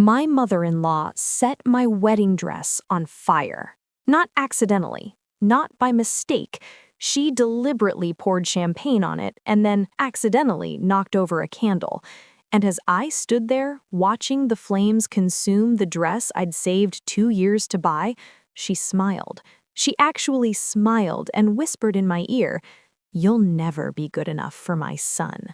My mother-in-law set my wedding dress on fire. Not accidentally, not by mistake. She deliberately poured champagne on it and then accidentally knocked over a candle. And as I stood there, watching the flames consume the dress I'd saved 2 years to buy, she smiled. She actually smiled and whispered in my ear, "You'll never be good enough for my son."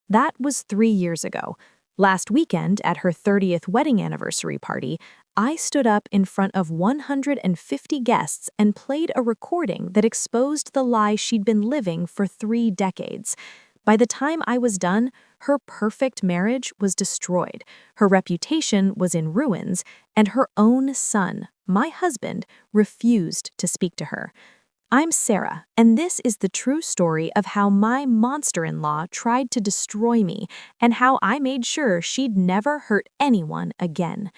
That was 3 years ago. Last weekend, at her 30th wedding anniversary party, I stood up in front of 150 guests and played a recording that exposed the lie she'd been living for 3 decades. By the time I was done, her perfect marriage was destroyed, her reputation was in ruins, and her own son, my husband, refused to speak to her. I'm Sarah, and this is the true story of how my monster-in-law tried to destroy me and how I made sure she'd never hurt anyone again.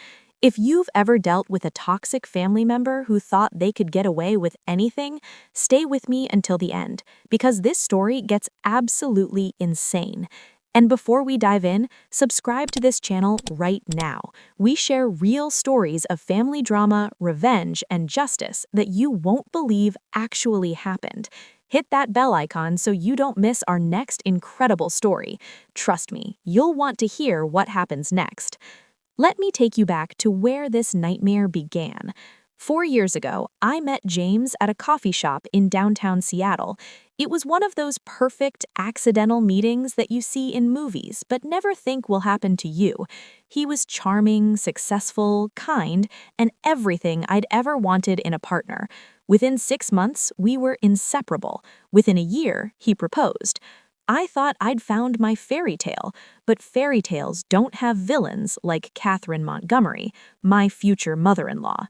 If you've ever dealt with a toxic family member who thought they could get away with anything, stay with me until the end, because this story gets absolutely insane. And before we dive in, subscribe to this channel right now. We share real stories of family drama, revenge, and justice that you won't believe actually happened. Hit that bell icon so you don't miss our next incredible story. Trust me, you'll want to hear what happens next. Let me take you back to where this nightmare began. 4 years ago, I met James at a coffee shop in downtown Seattle. It was one of those perfect accidental meetings that you see in movies but never think will happen to you. He was charming, successful, kind, and everything I'd ever wanted in a partner. Within 6 months, we were inseparable. Within a year, he proposed. I thought I'd found my fairy tale, but fairy tales don't have villains like Catherine Montgomery, my future mother-in-law.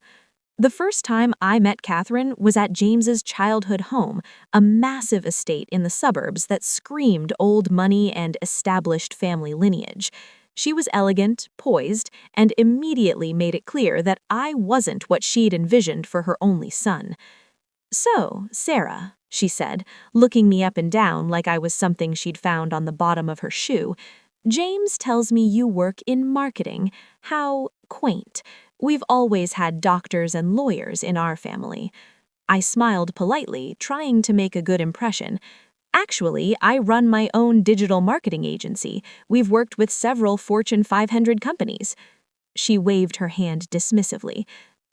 The first time I met Catherine was at James's childhood home, a massive estate in the suburbs that screamed old money and established family lineage. She was elegant, poised, and immediately made it clear that I wasn't what she'd envisioned for her only son. "So, Sarah," she said, looking me up and down like I was something she'd found on the bottom of her shoe, "James tells me you work in marketing. How quaint. We've always had doctors and lawyers in our family." I smiled politely, trying to make a good impression. "Actually, I run my own digital marketing agency. We've worked with several Fortune 500 companies." She waved her hand dismissively.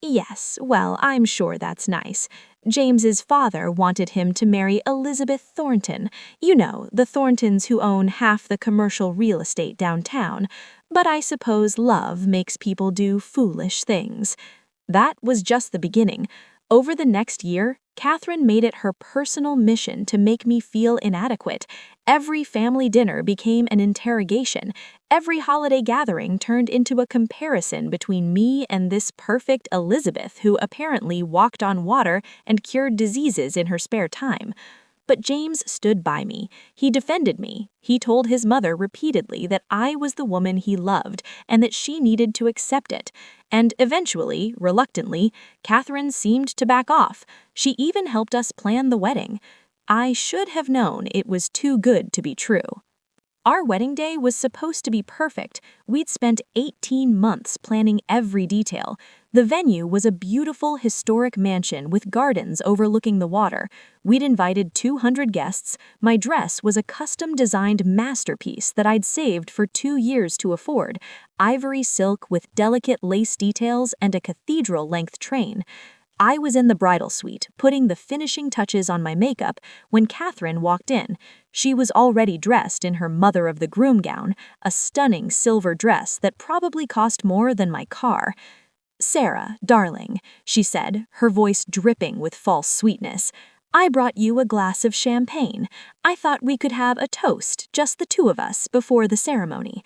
"Yes, well, I'm sure that's nice. James's father wanted him to marry Elizabeth Thornton. You know, the Thorntons who own half the commercial real estate downtown. But I suppose love makes people do foolish things." That was just the beginning. Over the next year, Catherine made it her personal mission to make me feel inadequate. Every family dinner became an interrogation. Every holiday gathering turned into a comparison between me and this perfect Elizabeth who apparently walked on water and cured diseases in her spare time. But James stood by me. He defended me. He told his mother repeatedly that I was the woman he loved and that she needed to accept it. And eventually, reluctantly, Catherine seemed to back off. She even helped us plan the wedding. I should have known it was too good to be true. Our wedding day was supposed to be perfect. We'd spent 18 months planning every detail. The venue was a beautiful historic mansion with gardens overlooking the water. We'd invited 200 guests. My dress was a custom-designed masterpiece that I'd saved for 2 years to afford. Ivory silk with delicate lace details and a cathedral-length train. I was in the bridal suite, putting the finishing touches on my makeup, when Catherine walked in. She was already dressed in her mother-of-the-groom gown, a stunning silver dress that probably cost more than my car. "Sarah, darling," she said, her voice dripping with false sweetness, "I brought you a glass of champagne. I thought we could have a toast, just the two of us, before the ceremony."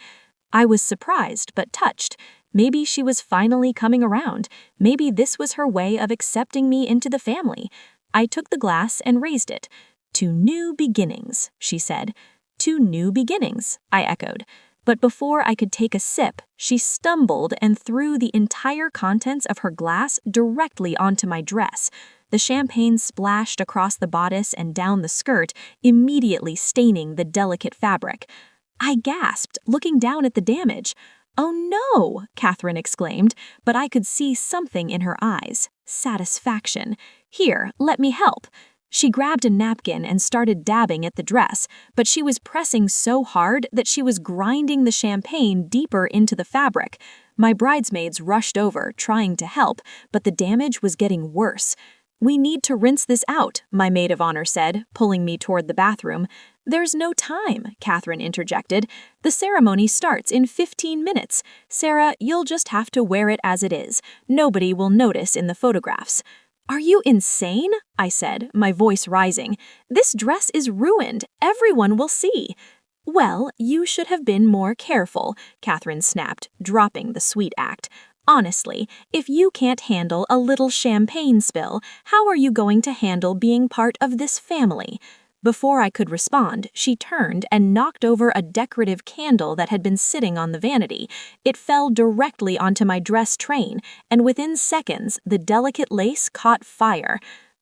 I was surprised but touched. Maybe she was finally coming around. Maybe this was her way of accepting me into the family. I took the glass and raised it. "To new beginnings," she said. "To new beginnings," I echoed. But before I could take a sip, she stumbled and threw the entire contents of her glass directly onto my dress. The champagne splashed across the bodice and down the skirt, immediately staining the delicate fabric. I gasped, looking down at the damage. "Oh no!" Catherine exclaimed, but I could see something in her eyes. Satisfaction. "Here, let me help." She grabbed a napkin and started dabbing at the dress, but she was pressing so hard that she was grinding the champagne deeper into the fabric. My bridesmaids rushed over, trying to help, but the damage was getting worse. "We need to rinse this out," my maid of honor said, pulling me toward the bathroom. "There's no time," Catherine interjected. "The ceremony starts in 15 minutes. Sarah, you'll just have to wear it as it is. Nobody will notice in the photographs." "Are you insane?" I said, my voice rising. "This dress is ruined. Everyone will see." "Well, you should have been more careful," Catherine snapped, dropping the sweet act. "Honestly, if you can't handle a little champagne spill, how are you going to handle being part of this family?" Before I could respond, she turned and knocked over a decorative candle that had been sitting on the vanity. It fell directly onto my dress train, and within seconds, the delicate lace caught fire.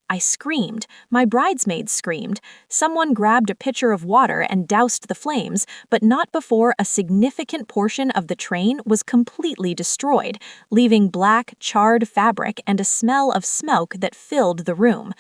I screamed. My bridesmaids screamed. Someone grabbed a pitcher of water and doused the flames, but not before a significant portion of the train was completely destroyed, leaving black, charred fabric and a smell of smoke that filled the room.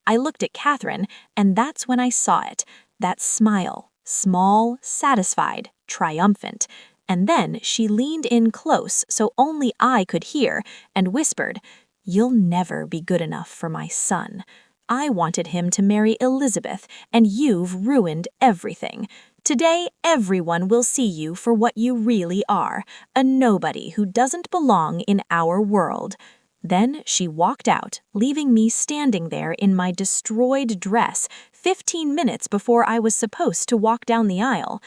I looked at Catherine, and that's when I saw it. That smile. Small, satisfied, triumphant. And then she leaned in close so only I could hear and whispered, "You'll never be good enough for my son. I wanted him to marry Elizabeth, and you've ruined everything. Today, everyone will see you for what you really are, a nobody who doesn't belong in our world." Then she walked out, leaving me standing there in my destroyed dress 15 minutes before I was supposed to walk down the aisle.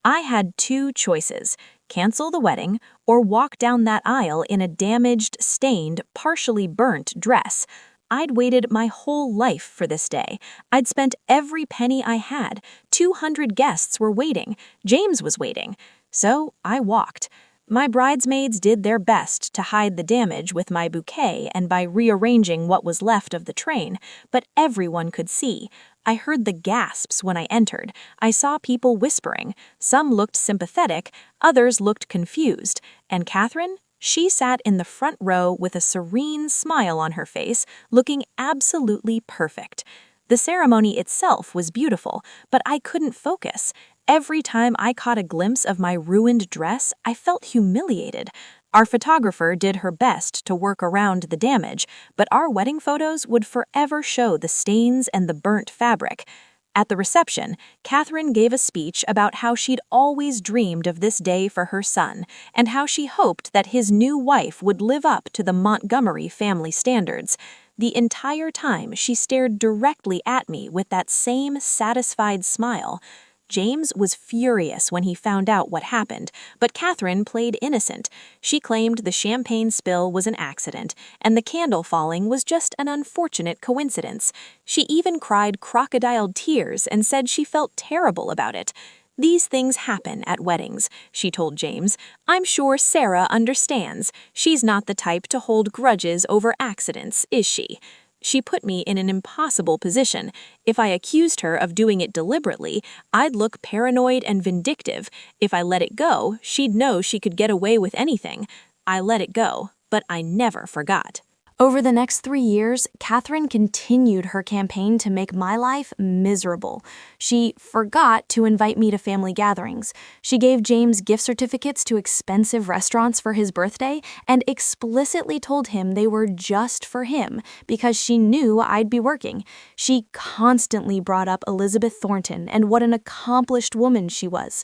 I had two choices: cancel the wedding or walk down that aisle in a damaged, stained, partially burnt dress. I'd waited my whole life for this day. I'd spent every penny I had. 200 guests were waiting. James was waiting. So I walked. My bridesmaids did their best to hide the damage with my bouquet and by rearranging what was left of the train, but everyone could see. I heard the gasps when I entered. I saw people whispering. Some looked sympathetic, others looked confused. And Catherine? She sat in the front row with a serene smile on her face, looking absolutely perfect. The ceremony itself was beautiful, but I couldn't focus. Every time I caught a glimpse of my ruined dress, I felt humiliated. Our photographer did her best to work around the damage, but our wedding photos would forever show the stains and the burnt fabric. At the reception, Catherine gave a speech about how she'd always dreamed of this day for her son, and how she hoped that his new wife would live up to the Montgomery family standards. The entire time, she stared directly at me with that same satisfied smile. James was furious when he found out what happened, but Catherine played innocent. She claimed the champagne spill was an accident, and the candle falling was just an unfortunate coincidence. She even cried crocodile tears and said she felt terrible about it. "These things happen at weddings," she told James. "I'm sure Sarah understands. She's not the type to hold grudges over accidents, is she?" She put me in an impossible position. If I accused her of doing it deliberately, I'd look paranoid and vindictive. If I let it go, she'd know she could get away with anything. I let it go, but I never forgot. Over the next 3 years, Catherine continued her campaign to make my life miserable. She forgot to invite me to family gatherings. She gave James gift certificates to expensive restaurants for his birthday and explicitly told him they were just for him because she knew I'd be working. She constantly brought up Elizabeth Thornton and what an accomplished woman she was.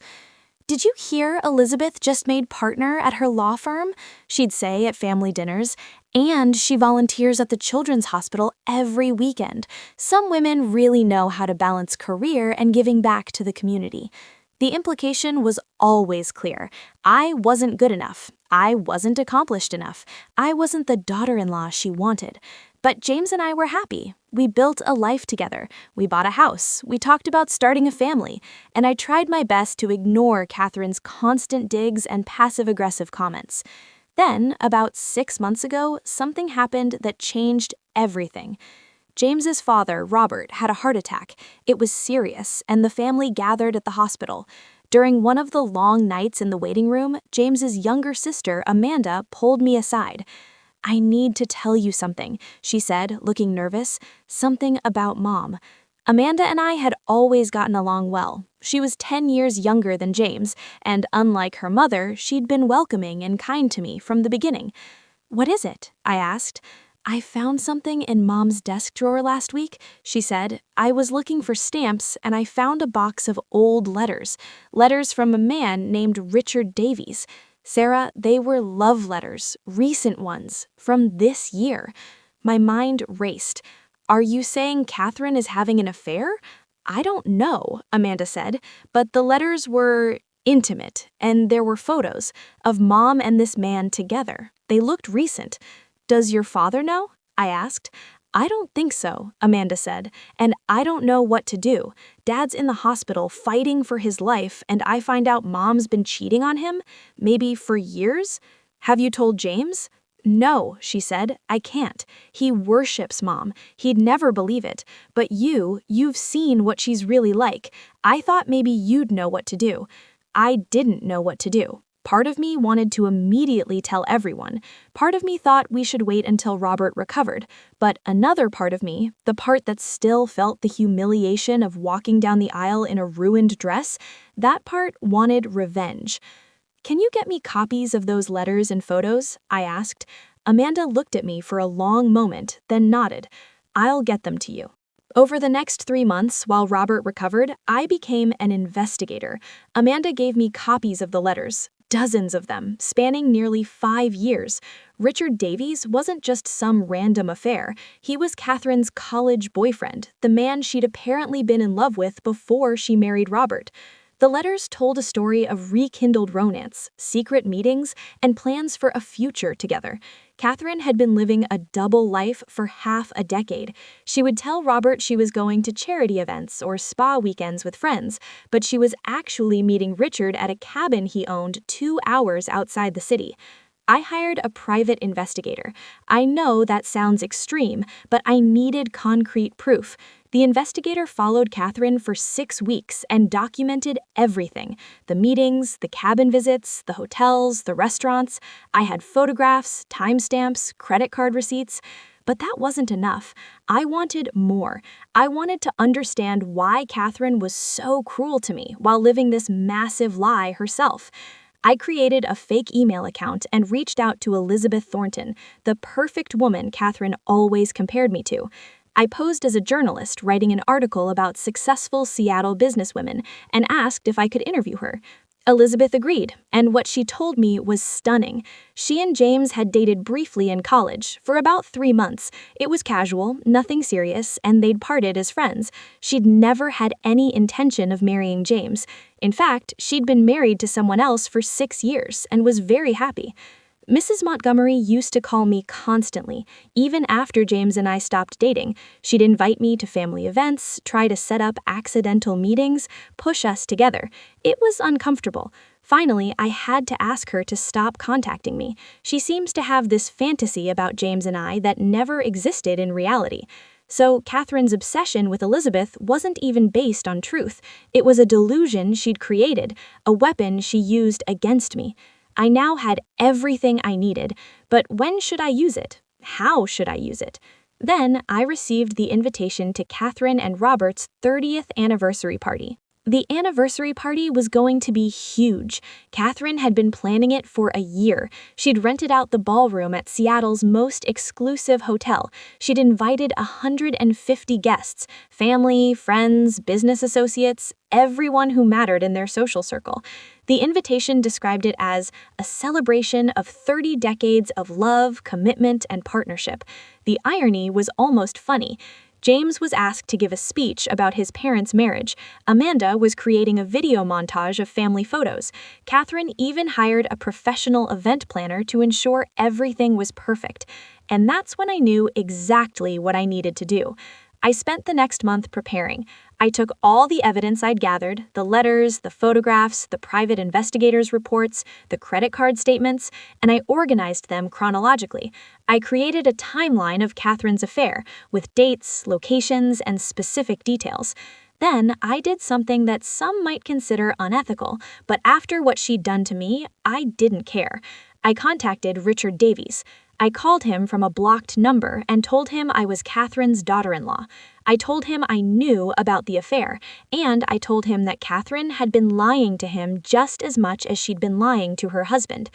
"Did you hear Elizabeth just made partner at her law firm?" she'd say at family dinners. "And she volunteers at the Children's Hospital every weekend. Some women really know how to balance career and giving back to the community." The implication was always clear. I wasn't good enough. I wasn't accomplished enough. I wasn't the daughter-in-law she wanted. But James and I were happy. We built a life together. We bought a house. We talked about starting a family. And I tried my best to ignore Catherine's constant digs and passive-aggressive comments. Then, about 6 months ago, something happened that changed everything. James's father, Robert, had a heart attack. It was serious, and the family gathered at the hospital. During one of the long nights in the waiting room, James's younger sister, Amanda, pulled me aside. "I need to tell you something," she said, looking nervous. "Something about Mom." Amanda and I had always gotten along well. She was 10 years younger than James, and unlike her mother, she'd been welcoming and kind to me from the beginning. "What is it?" I asked. "I found something in Mom's desk drawer last week," she said. "I was looking for stamps, and I found a box of old letters. Letters from a man named Richard Davies. Sarah, they were love letters, recent ones, from this year." My mind raced. "Are you saying Catherine is having an affair?" "I don't know," Amanda said, "but the letters were intimate, and there were photos of Mom and this man together. They looked recent." "Does your father know?" I asked. "I don't think so," Amanda said, "and I don't know what to do. Dad's in the hospital fighting for his life, and I find out Mom's been cheating on him, maybe for years." "Have you told James?" "No," she said, "I can't. He worships Mom. He'd never believe it. But you've seen what she's really like. I thought maybe you'd know what to do." I didn't know what to do. Part of me wanted to immediately tell everyone. Part of me thought we should wait until Robert recovered. But another part of me, the part that still felt the humiliation of walking down the aisle in a ruined dress, that part wanted revenge. "Can you get me copies of those letters and photos?" I asked. Amanda looked at me for a long moment, then nodded. "I'll get them to you." Over the next 3 months, while Robert recovered, I became an investigator. Amanda gave me copies of the letters, dozens of them, spanning nearly 5 years. Richard Davies wasn't just some random affair. He was Catherine's college boyfriend, the man she'd apparently been in love with before she married Robert. The letters told a story of rekindled romance, secret meetings, and plans for a future together. Catherine had been living a double life for half a decade. She would tell Robert she was going to charity events or spa weekends with friends, but she was actually meeting Richard at a cabin he owned 2 hours outside the city. I hired a private investigator. I know that sounds extreme, but I needed concrete proof. The investigator followed Catherine for 6 weeks and documented everything: the meetings, the cabin visits, the hotels, the restaurants. I had photographs, timestamps, credit card receipts. But that wasn't enough. I wanted more. I wanted to understand why Catherine was so cruel to me while living this massive lie herself. I created a fake email account and reached out to Elizabeth Thornton, the perfect woman Catherine always compared me to. I posed as a journalist writing an article about successful Seattle businesswomen and asked if I could interview her. Elizabeth agreed, and what she told me was stunning. She and James had dated briefly in college, for about 3 months. It was casual, nothing serious, and they'd parted as friends. She'd never had any intention of marrying James. In fact, she'd been married to someone else for 6 years and was very happy. Mrs. Montgomery used to call me constantly, even after James and I stopped dating. She'd invite me to family events, try to set up accidental meetings, push us together. It was uncomfortable. Finally, I had to ask her to stop contacting me. She seems to have this fantasy about James and I that never existed in reality. So Catherine's obsession with Elizabeth wasn't even based on truth. It was a delusion she'd created, a weapon she used against me. I now had everything I needed, but when should I use it? How should I use it? Then I received the invitation to Catherine and Robert's 30th anniversary party. The anniversary party was going to be huge. Catherine had been planning it for a year. She'd rented out the ballroom at Seattle's most exclusive hotel. She'd invited 150 guests, family, friends, business associates, everyone who mattered in their social circle. The invitation described it as a celebration of 30 decades of love, commitment, and partnership. The irony was almost funny. James was asked to give a speech about his parents' marriage. Amanda was creating a video montage of family photos. Catherine even hired a professional event planner to ensure everything was perfect. And that's when I knew exactly what I needed to do. I spent the next month preparing. I took all the evidence I'd gathered, the letters, the photographs, the private investigators' reports, the credit card statements, and I organized them chronologically. I created a timeline of Catherine's affair, with dates, locations, and specific details. Then I did something that some might consider unethical, but after what she'd done to me, I didn't care. I contacted Richard Davies. I called him from a blocked number and told him I was Catherine's daughter-in-law. I told him I knew about the affair, and I told him that Catherine had been lying to him just as much as she'd been lying to her husband.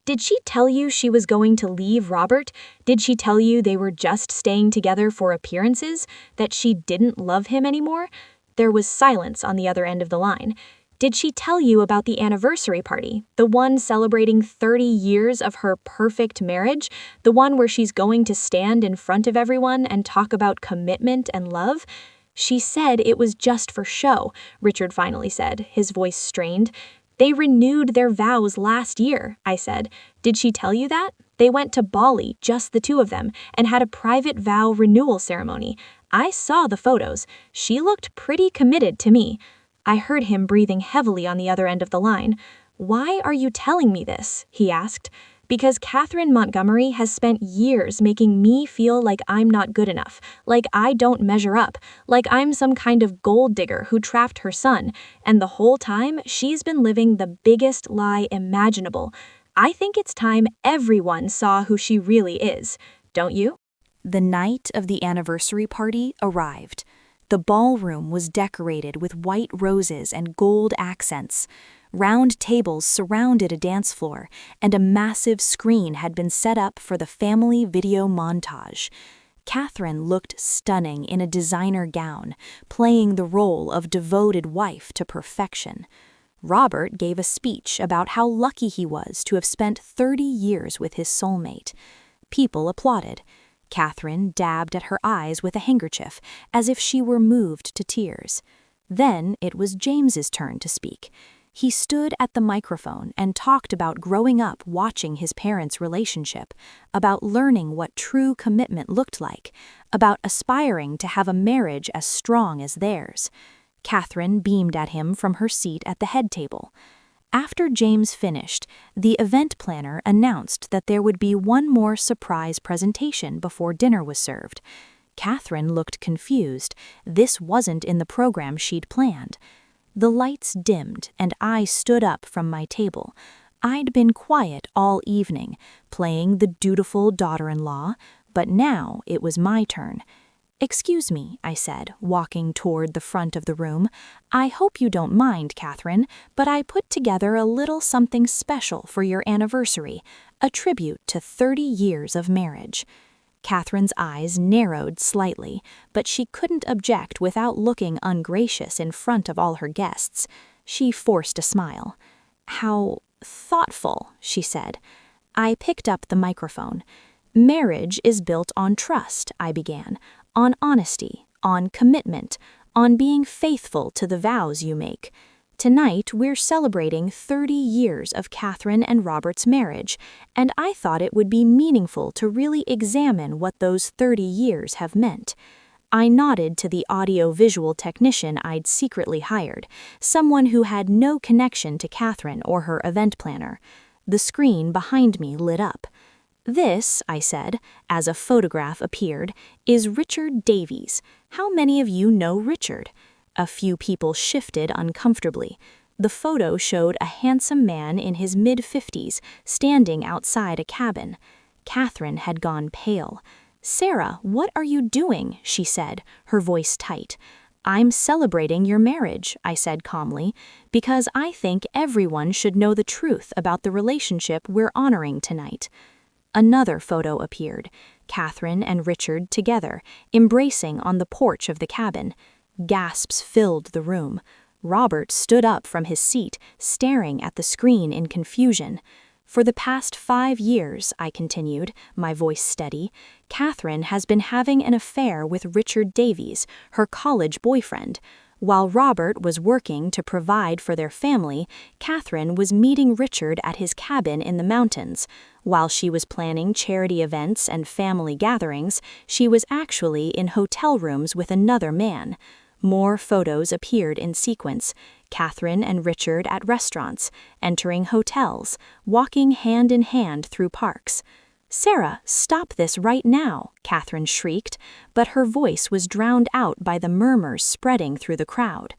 Did she tell you she was going to leave Robert? Did she tell you they were just staying together for appearances? That she didn't love him anymore? There was silence on the other end of the line. Did she tell you about the anniversary party, the one celebrating 30 years of her perfect marriage, the one where she's going to stand in front of everyone and talk about commitment and love? She said it was just for show, Richard finally said, his voice strained. They renewed their vows last year, I said. Did she tell you that? They went to Bali, just the two of them, and had a private vow renewal ceremony. I saw the photos. She looked pretty committed to me. I heard him breathing heavily on the other end of the line. Why are you telling me this? He asked. Because Catherine Montgomery has spent years making me feel like I'm not good enough, like I don't measure up, like I'm some kind of gold digger who trapped her son, and the whole time she's been living the biggest lie imaginable. I think it's time everyone saw who she really is, don't you? The night of the anniversary party arrived. The ballroom was decorated with white roses and gold accents. Round tables surrounded a dance floor, and a massive screen had been set up for the family video montage. Catherine looked stunning in a designer gown, playing the role of devoted wife to perfection. Robert gave a speech about how lucky he was to have spent 30 years with his soulmate. People applauded. Catherine dabbed at her eyes with a handkerchief, as if she were moved to tears. Then it was James's turn to speak. He stood at the microphone and talked about growing up watching his parents' relationship, about learning what true commitment looked like, about aspiring to have a marriage as strong as theirs. Catherine beamed at him from her seat at the head table. After James finished, the event planner announced that there would be one more surprise presentation before dinner was served. Catherine looked confused. This wasn't in the program she'd planned. The lights dimmed, and I stood up from my table. I'd been quiet all evening, playing the dutiful daughter-in-law, but now it was my turn. "Excuse me," I said, walking toward the front of the room. "I hope you don't mind, Catherine, but I put together a little something special for your anniversary, a tribute to 30 years of marriage." Catherine's eyes narrowed slightly, but she couldn't object without looking ungracious in front of all her guests. She forced a smile. "How thoughtful," she said. I picked up the microphone. "Marriage is built on trust," I began, "on honesty, on commitment, on being faithful to the vows you make. Tonight, we're celebrating 30 years of Catherine and Robert's marriage, and I thought it would be meaningful to really examine what those 30 years have meant." I nodded to the audio-visual technician I'd secretly hired, someone who had no connection to Catherine or her event planner. The screen behind me lit up. "This," I said, as a photograph appeared, "is Richard Davies. How many of you know Richard?" A few people shifted uncomfortably. The photo showed a handsome man in his mid-50s standing outside a cabin. Catherine had gone pale. "Sarah, what are you doing?" she said, her voice tight. "I'm celebrating your marriage," I said calmly, "because I think everyone should know the truth about the relationship we're honoring tonight." Another photo appeared, Catherine and Richard together, embracing on the porch of the cabin. Gasps filled the room. Robert stood up from his seat, staring at the screen in confusion. "For the past 5 years," I continued, my voice steady, "Catherine has been having an affair with Richard Davies, her college boyfriend. While Robert was working to provide for their family, Catherine was meeting Richard at his cabin in the mountains. While she was planning charity events and family gatherings, she was actually in hotel rooms with another man." More photos appeared in sequence, Catherine and Richard at restaurants, entering hotels, walking hand in hand through parks. "Sarah, stop this right now," Catherine shrieked, but her voice was drowned out by the murmurs spreading through the crowd.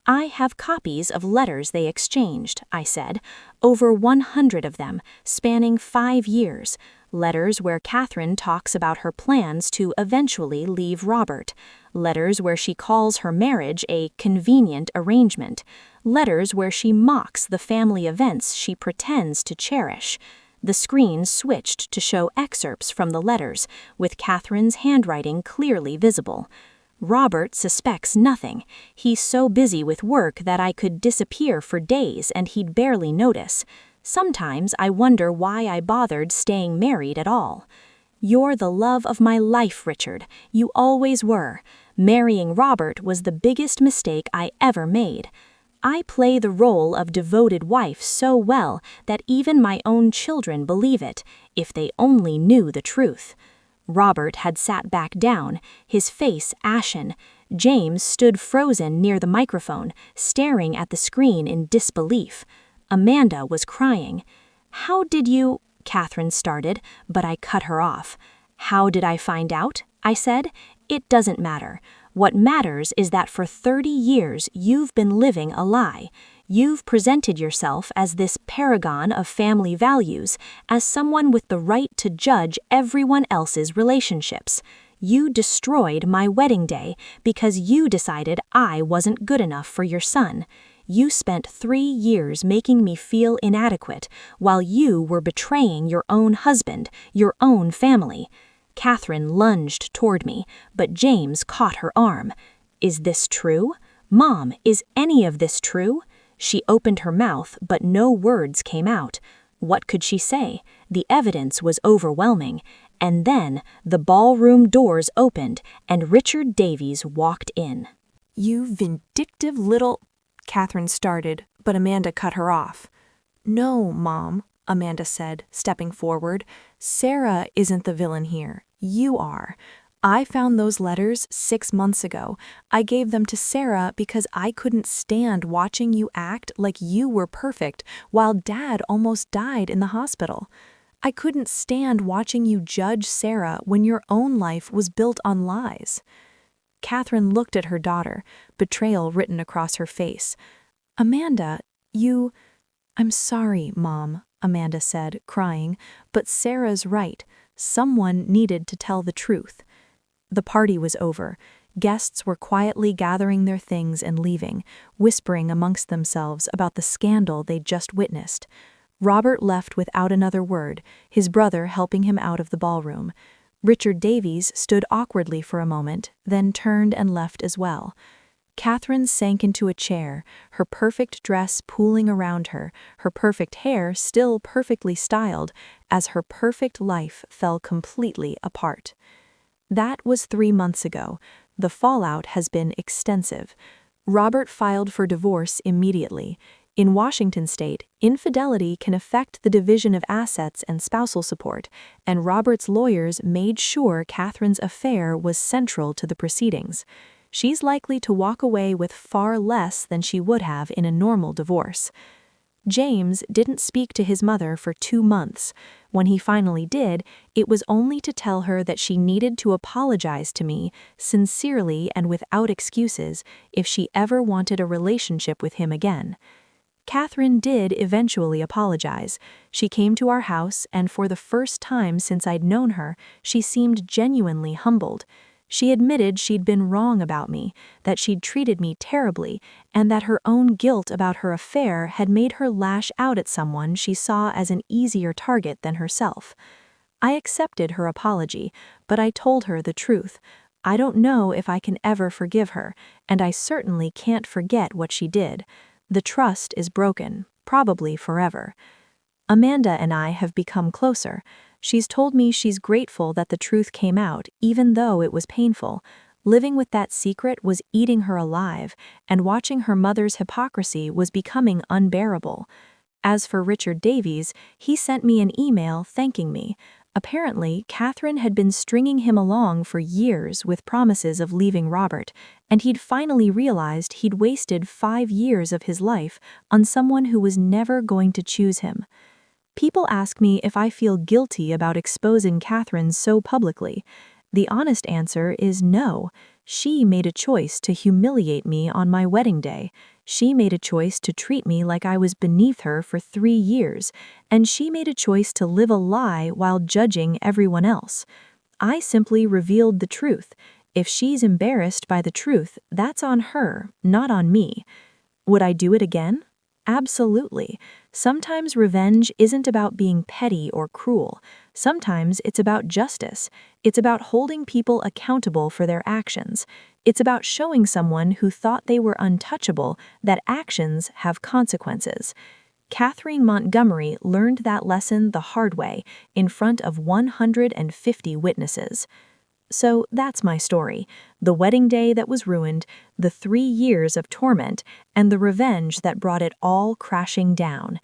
"I have copies of letters they exchanged," I said, "over 100 of them, spanning 5 years. Letters where Catherine talks about her plans to eventually leave Robert. Letters where she calls her marriage a convenient arrangement. Letters where she mocks the family events she pretends to cherish." The screen switched to show excerpts from the letters, with Catherine's handwriting clearly visible. "Robert suspects nothing. He's so busy with work that I could disappear for days and he'd barely notice. Sometimes I wonder why I bothered staying married at all. You're the love of my life, Richard. You always were. Marrying Robert was the biggest mistake I ever made. I play the role of devoted wife so well that even my own children believe it, if they only knew the truth." Robert had sat back down, his face ashen. James stood frozen near the microphone, staring at the screen in disbelief. Amanda was crying. "How did you—" Catherine started, but I cut her off. "How did I find out?" I said. "It doesn't matter. What matters is that for 30 years you've been living a lie. You've presented yourself as this paragon of family values, as someone with the right to judge everyone else's relationships. You destroyed my wedding day because you decided I wasn't good enough for your son. You spent 3 years making me feel inadequate while you were betraying your own husband, your own family." Catherine lunged toward me, but James caught her arm. "Is this true? Mom, is any of this true?" She opened her mouth, but no words came out. What could she say? The evidence was overwhelming. And then the ballroom doors opened, and Richard Davies walked in. "You vindictive little—" Catherine started, but Amanda cut her off. "No, Mom," Amanda said, stepping forward. "Sarah isn't the villain here. You are. I found those letters 6 months ago. I gave them to Sarah because I couldn't stand watching you act like you were perfect while Dad almost died in the hospital. I couldn't stand watching you judge Sarah when your own life was built on lies." Catherine looked at her daughter, betrayal written across her face. "Amanda, I'm sorry, Mom," Amanda said, crying, "but Sarah's right. Someone needed to tell the truth." The party was over. Guests were quietly gathering their things and leaving, whispering amongst themselves about the scandal they'd just witnessed. Robert left without another word, his brother helping him out of the ballroom. Richard Davies stood awkwardly for a moment, then turned and left as well. Catherine sank into a chair, her perfect dress pooling around her, her perfect hair still perfectly styled, as her perfect life fell completely apart. That was 3 months ago. The fallout has been extensive. Robert filed for divorce immediately. In Washington state, infidelity can affect the division of assets and spousal support, and Robert's lawyers made sure Catherine's affair was central to the proceedings. She's likely to walk away with far less than she would have in a normal divorce. James didn't speak to his mother for 2 months. When he finally did, it was only to tell her that she needed to apologize to me, sincerely and without excuses, if she ever wanted a relationship with him again. Catherine did eventually apologize. She came to our house, and for the first time since I'd known her, she seemed genuinely humbled. She admitted she'd been wrong about me, that she'd treated me terribly, and that her own guilt about her affair had made her lash out at someone she saw as an easier target than herself. I accepted her apology, but I told her the truth. I don't know if I can ever forgive her, and I certainly can't forget what she did. The trust is broken, probably forever. Amanda and I have become closer. She's told me she's grateful that the truth came out, even though it was painful. Living with that secret was eating her alive, and watching her mother's hypocrisy was becoming unbearable. As for Richard Davies, he sent me an email thanking me. Apparently, Catherine had been stringing him along for years with promises of leaving Robert, and he'd finally realized he'd wasted 5 years of his life on someone who was never going to choose him. People ask me if I feel guilty about exposing Catherine so publicly. The honest answer is no. She made a choice to humiliate me on my wedding day. She made a choice to treat me like I was beneath her for 3 years, and she made a choice to live a lie while judging everyone else. I simply revealed the truth. If she's embarrassed by the truth, that's on her, not on me. Would I do it again? Absolutely. Sometimes revenge isn't about being petty or cruel. Sometimes it's about justice. It's about holding people accountable for their actions. It's about showing someone who thought they were untouchable that actions have consequences. Catherine Montgomery learned that lesson the hard way in front of 150 witnesses. So that's my story. The wedding day that was ruined, the 3 years of torment, and the revenge that brought it all crashing down.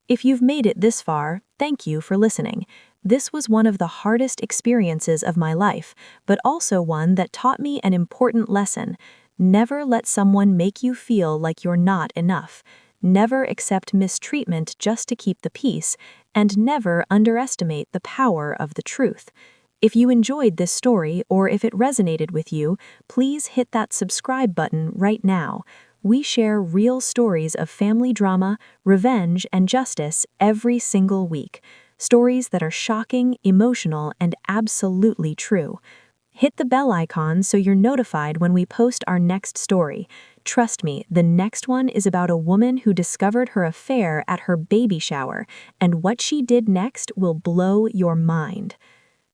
If you've made it this far, thank you for listening. This was one of the hardest experiences of my life, but also one that taught me an important lesson. Never let someone make you feel like you're not enough. Never accept mistreatment just to keep the peace, and never underestimate the power of the truth. If you enjoyed this story or if it resonated with you, please hit that subscribe button right now. We share real stories of family drama, revenge, and justice every single week. Stories that are shocking, emotional, and absolutely true. Hit the bell icon so you're notified when we post our next story. Trust me, the next one is about a woman who discovered her affair at her baby shower, and what she did next will blow your mind.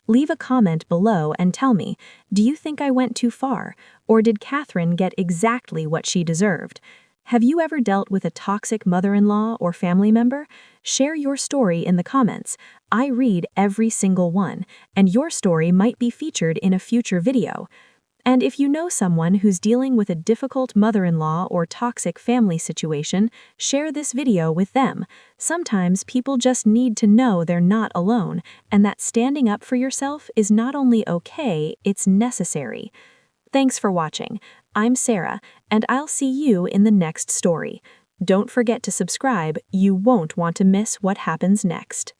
Leave a comment below and tell me, do you think I went too far, or did Catherine get exactly what she deserved? Have you ever dealt with a toxic mother-in-law or family member? Share your story in the comments. I read every single one, and your story might be featured in a future video. And if you know someone who's dealing with a difficult mother-in-law or toxic family situation, share this video with them. Sometimes people just need to know they're not alone, and that standing up for yourself is not only okay, it's necessary. Thanks for watching. I'm Sarah, and I'll see you in the next story. Don't forget to subscribe, you won't want to miss what happens next.